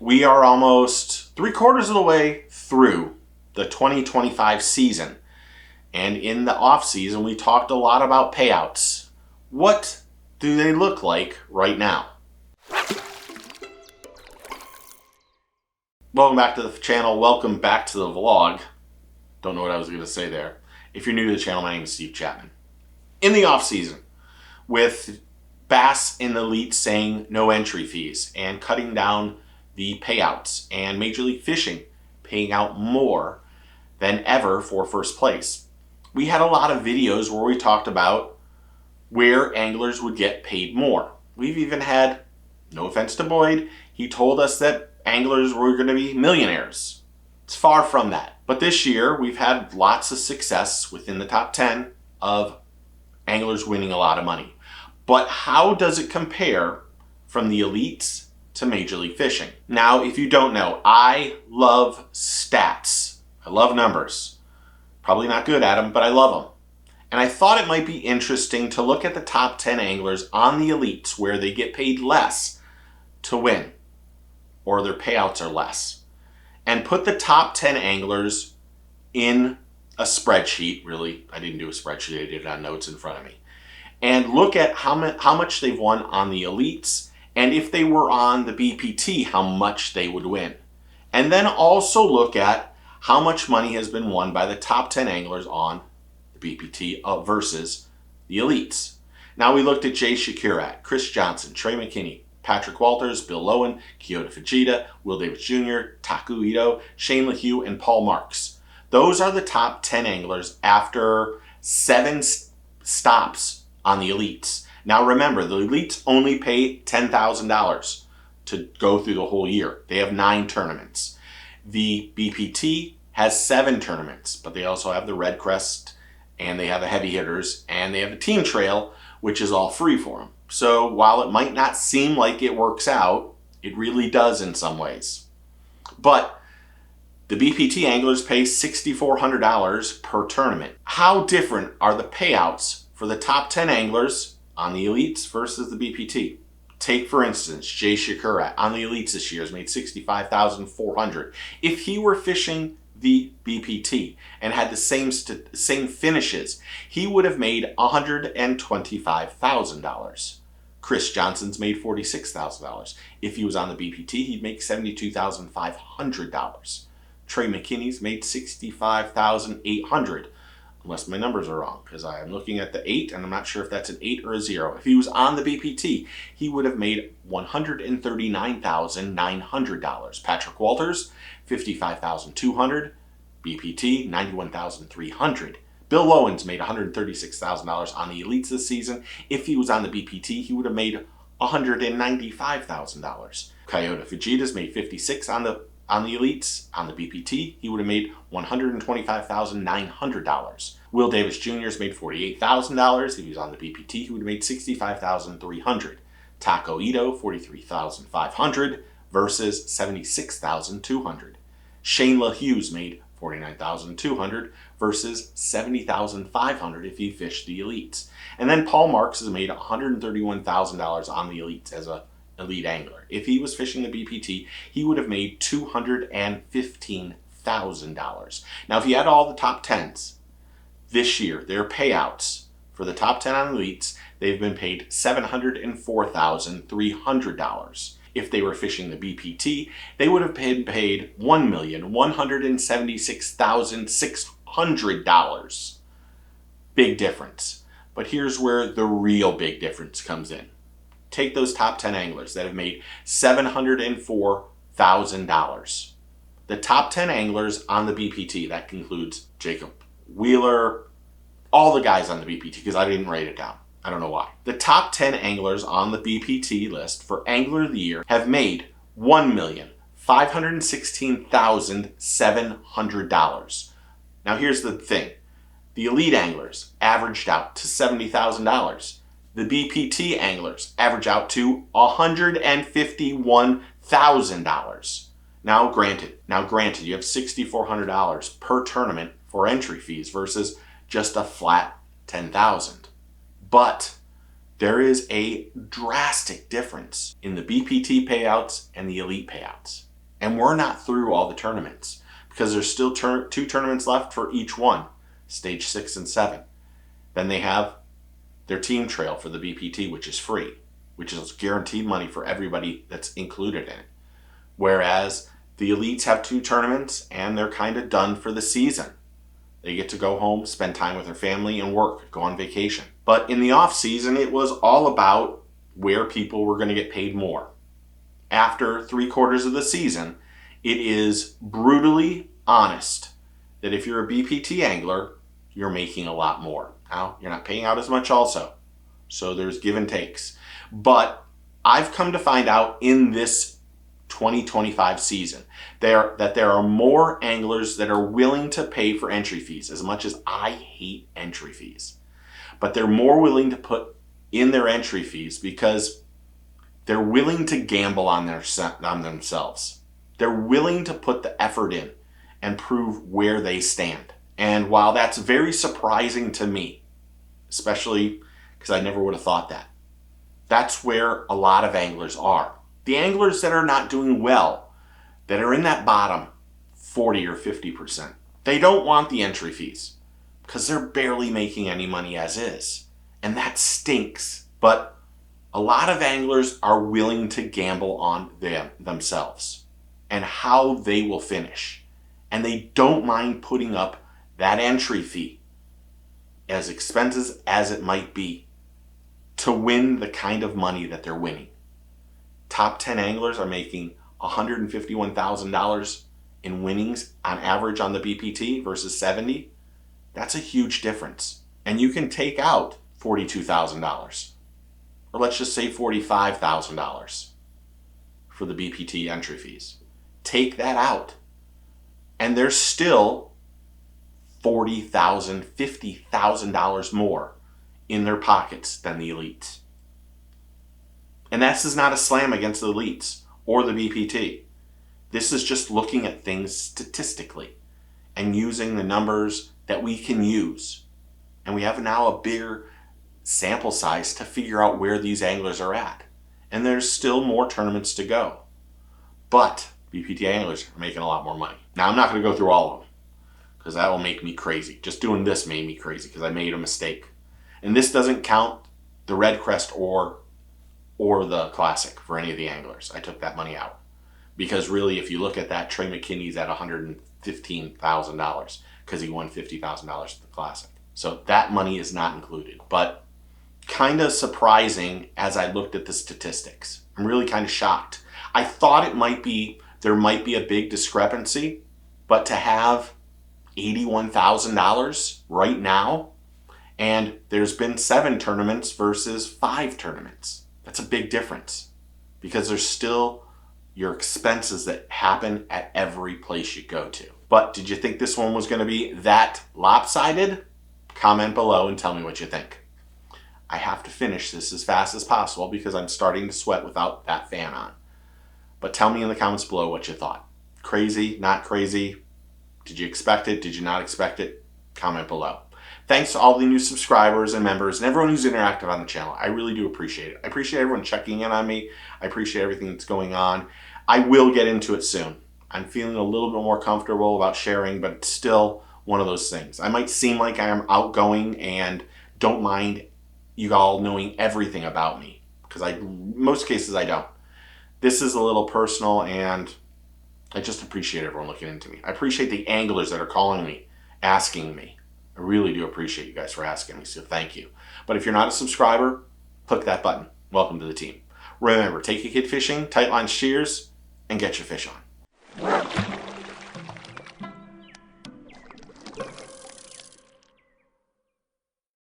We are almost 3/4 of the way through the 2025 season. And in the off season, we talked a lot about payouts. What do they look like right now? Welcome back to the channel. Welcome back to the vlog. Don't know what I was going to say there. If you're new to the channel, my name is Steve Chapman. In the off season, with Bassmaster Elite saying no entry fees and cutting down the payouts, and Major League Fishing paying out more than ever for first place, we had a lot of videos where we talked about where anglers would get paid more. We've even had, no offense to Boyd, he told us that anglers were going to be millionaires. It's far from that. But this year, we've had lots of success within the top 10 of anglers winning a lot of money. But how does it compare from the elites to Major League Fishing? Now, if you don't know, I love stats. I love numbers. Probably not good at them, but I love them. And I thought it might be interesting to look at the top 10 anglers on the elites where they get paid less to win, or their payouts are less, and put the top 10 anglers in a spreadsheet. Really, I didn't do a spreadsheet, I did it on notes in front of me. And look at how much they've won on the elites, and if they were on the BPT, how much they would win. And then also look at how much money has been won by the top 10 anglers on the BPT versus the elites. Now we looked at Jay Shakurat, Chris Johnson, Trey McKinney, Patrick Walters, Bill Lowen, Kyoto Fujita, Will Davis Jr., Taku Ito, Shane LaHue, and Paul Marks. Those are the top 10 anglers after 7 stops on the elites. Now remember, the elites only pay $10,000 to go through the whole year. They have 9 tournaments. The BPT has 7 tournaments, but they also have the Red Crest, and they have the heavy hitters, and they have the team trail, which is all free for them. So while it might not seem like it works out, it really does in some ways. But the BPT anglers pay $6,400 per tournament. How different are the payouts for the top 10 anglers on the elites versus the BPT? Take, for instance, Jay Shakurat on the elites this year has made $65,400. If he were fishing the BPT and had the same finishes, he would have made $125,000. Chris Johnson's made $46,000. If he was on the BPT, he'd make $72,500. Trey McKinney's made $65,800. Unless my numbers are wrong, because I am looking at the 8 and I'm not sure if that's an 8 or a 0. If he was on the BPT, he would have made $139,900. Patrick Walters, $55,200. BPT, $91,300. Bill Lowen's made $136,000 on the elites this season. If he was on the BPT, he would have made $195,000. Kyoto Fujita's made $56,000 on the elites. On the BPT, he would have made $125,900. Will Davis Jr.'s made $48,000. If he was on the BPT, he would have made $65,300. Taku Ito, $43,500 versus $76,200. Shane LaHue's made $49,200 versus $70,500 if he fished the elites. And then Paul Marks has made $131,000 on the elites as a elite angler. If he was fishing the BPT, he would have made $215,000. Now, if you add all the top 10s this year, their payouts for the top 10 on elites, they've been paid $704,300. If they were fishing the BPT, they would have been paid $1,176,600. Big difference. But here's where the real big difference comes in. Take those top 10 anglers that have made $704,000. The top 10 anglers on the BPT, that includes Jacob Wheeler, all the guys on the BPT, because I didn't write it down. I don't know why. The top 10 anglers on the BPT list for Angler of the Year have made $1,516,700. Now here's the thing. The elite anglers averaged out to $70,000. The BPT anglers average out to $151,000. Now granted, you have $6,400 per tournament for entry fees versus just a flat $10,000. But there is a drastic difference in the BPT payouts and the elite payouts. And we're not through all the tournaments because there's still two tournaments left for each one, stage 6 and 7. Then they have their team trail for the BPT, which is free, which is guaranteed money for everybody that's included in it. Whereas the elites have 2 tournaments and they're kind of done for the season. They get to go home, spend time with their family, and work, go on vacation. But in the off season, it was all about where people were going to get paid more. After 3/4 of the season, it is brutally honest that if you're a BPT angler, you're making a lot more. Now, you're not paying out as much also. So there's give and takes. But I've come to find out in this 2025 season that there are more anglers that are willing to pay for entry fees, as much as I hate entry fees. But they're more willing to put in their entry fees because they're willing to gamble on themselves. They're willing to put the effort in and prove where they stand. And while that's very surprising to me, especially because I never would have thought that, that's where a lot of anglers are. The anglers that are not doing well, that are in that bottom 40 or 50%, they don't want the entry fees because they're barely making any money as is. And that stinks. But a lot of anglers are willing to gamble on themselves and how they will finish. And they don't mind putting up that entry fee, as expensive as it might be, to win the kind of money that they're winning. Top 10 anglers are making $151,000 in winnings on average on the BPT versus 70. That's a huge difference. And you can take out $42,000. Or let's just say $45,000 for the BPT entry fees. Take that out. And there's still $40,000, $50,000 more in their pockets than the elites. And this is not a slam against the elites or the BPT. This is just looking at things statistically and using the numbers that we can use. And we have now a bigger sample size to figure out where these anglers are at. And there's still more tournaments to go. But BPT anglers are making a lot more money. Now, I'm not going to go through all of them because that will make me crazy. Just doing this made me crazy because I made a mistake. And this doesn't count the Red Crest or the Classic for any of the anglers. I took that money out. Because really, if you look at that, Trey McKinney's at $115,000 because he won $50,000 at the Classic. So that money is not included. But kind of surprising as I looked at the statistics. I'm really kind of shocked. I thought there might be a big discrepancy, but to have $81,000 right now, and there's been 7 tournaments versus 5 tournaments. That's a big difference because there's still your expenses that happen at every place you go to. But did you think this one was going to be that lopsided? Comment below and tell me what you think. I have to finish this as fast as possible because I'm starting to sweat without that fan on. But tell me in the comments below what you thought. Crazy, not crazy? Did you expect it? Did you not expect it? Comment below. Thanks to all the new subscribers and members and everyone who's interactive on the channel. I really do appreciate it. I appreciate everyone checking in on me. I appreciate everything that's going on. I will get into it soon. I'm feeling a little bit more comfortable about sharing, but it's still one of those things. I might seem like I am outgoing and don't mind you all knowing everything about me, because most cases I don't. This is a little personal, and I just appreciate everyone looking into me. I appreciate the anglers that are calling me, asking me. I really do appreciate you guys for asking me, so thank you. But if you're not a subscriber, click that button. Welcome to the team. Remember, take your kid fishing, tight line shears, and get your fish on.